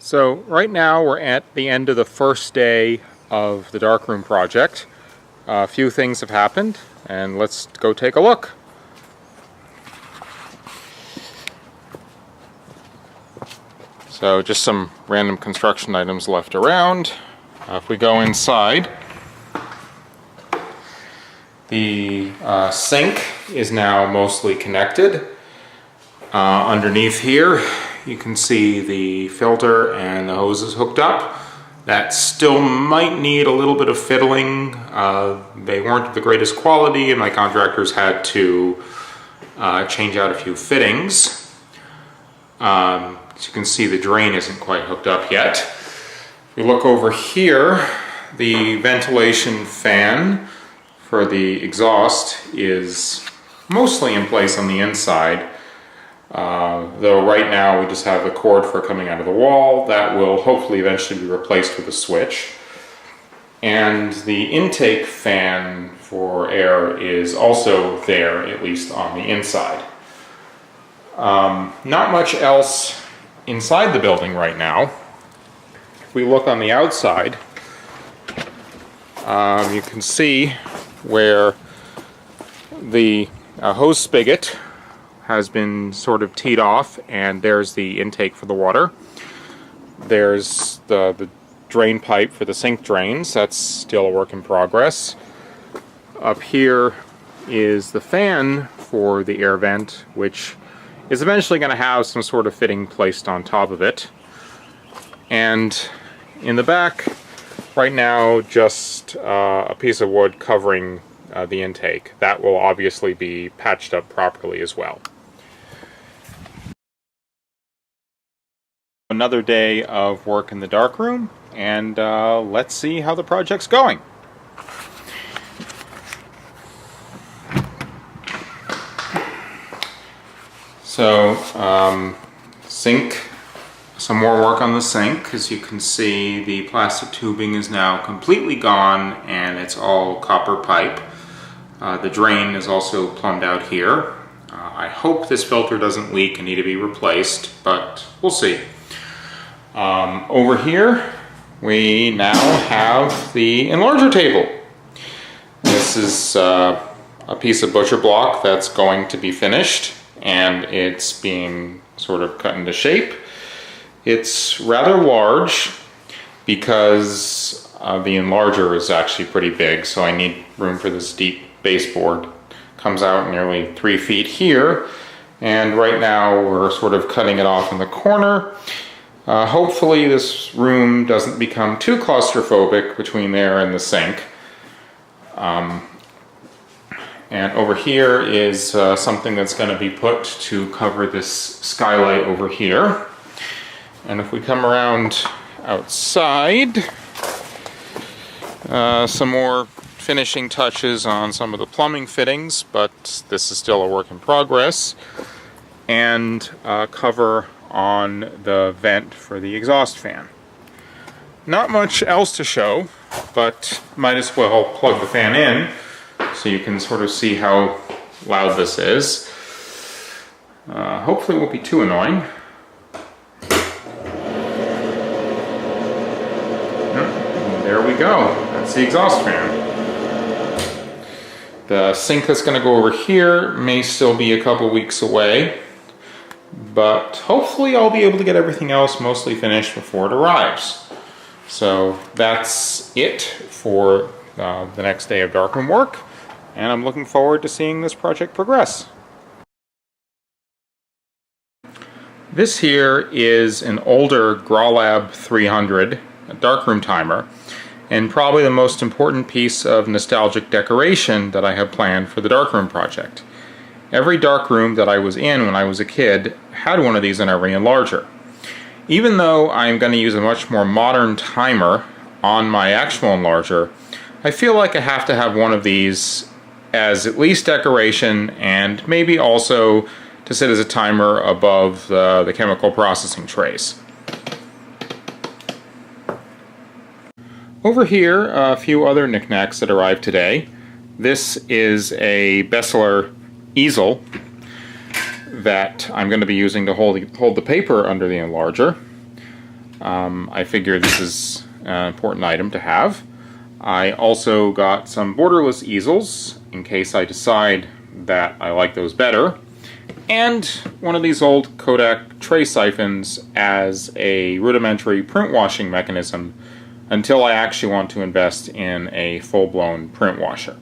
So right now we're at the end of the first day of the darkroom project. A few things have happened, and let's go take a look. So just some random construction items left around. If we go inside, the sink is now mostly connected. Underneath here you can see the filter and the hoses hooked up. That still might need a little bit of fiddling. They weren't the greatest quality, and my contractors had to change out a few fittings. As you can see, the drain isn't quite hooked up yet. If you look over here, the ventilation fan for the exhaust is mostly in place on the inside. Though right now we just have the cord for coming out of the wall. That will hopefully eventually be replaced with a switch. And the intake fan for air is also there, at least on the inside. Not much else inside the building right now. If we look on the outside, you can see where the hose spigot has been sort of teed off, and there's the intake for the water. There's the drain pipe for the sink drains. That's still a work in progress. Up here is the fan for the air vent, which is eventually going to have some sort of fitting placed on top of it. And in the back, right now, just a piece of wood covering the intake. That will obviously be patched up properly as well. Another day of work in the darkroom, and let's see how the project's going. So, sink, some more work on the sink. As you can see, the plastic tubing is now completely gone, and it's all copper pipe. The drain is also plumbed out here. I hope this filter doesn't leak and need to be replaced, but we'll see. Over here, we now have the enlarger table. This is a piece of butcher block that's going to be finished, and it's being sort of cut into shape. It's rather large because the enlarger is actually pretty big, so I need room for this deep baseboard. Comes out nearly 3 feet here, and right now we're sort of cutting it off in the corner. Hopefully this room doesn't become too claustrophobic between there and the sink. And over here is something that's going to be put to cover this skylight over here. And if we come around outside, some more finishing touches on some of the plumbing fittings, but this is still a work in progress. And cover on the vent for the exhaust fan. Not much else to show, but might as well plug the fan in so you can sort of see how loud this is. Hopefully it won't be too annoying. There we go. That's the exhaust fan. The sink that's going to go over here may still be a couple weeks away, but hopefully I'll be able to get everything else mostly finished before it arrives. So that's it for the next day of darkroom work, and I'm looking forward to seeing this project progress. This here is an older Grolab 300 darkroom timer, and probably the most important piece of nostalgic decoration that I have planned for the darkroom project. Every darkroom that I was in when I was a kid had one of these in every enlarger. Even though I'm going to use a much more modern timer on my actual enlarger, I feel like I have to have one of these as at least decoration, and maybe also to sit as a timer above the chemical processing trays. Over here, a few other knickknacks that arrived today. This is a Besseler easel that I'm going to be using to hold the paper under the enlarger. I figure this is an important item to have. I also got some borderless easels in case I decide that I like those better, and one of these old Kodak tray siphons as a rudimentary print washing mechanism until I actually want to invest in a full-blown print washer.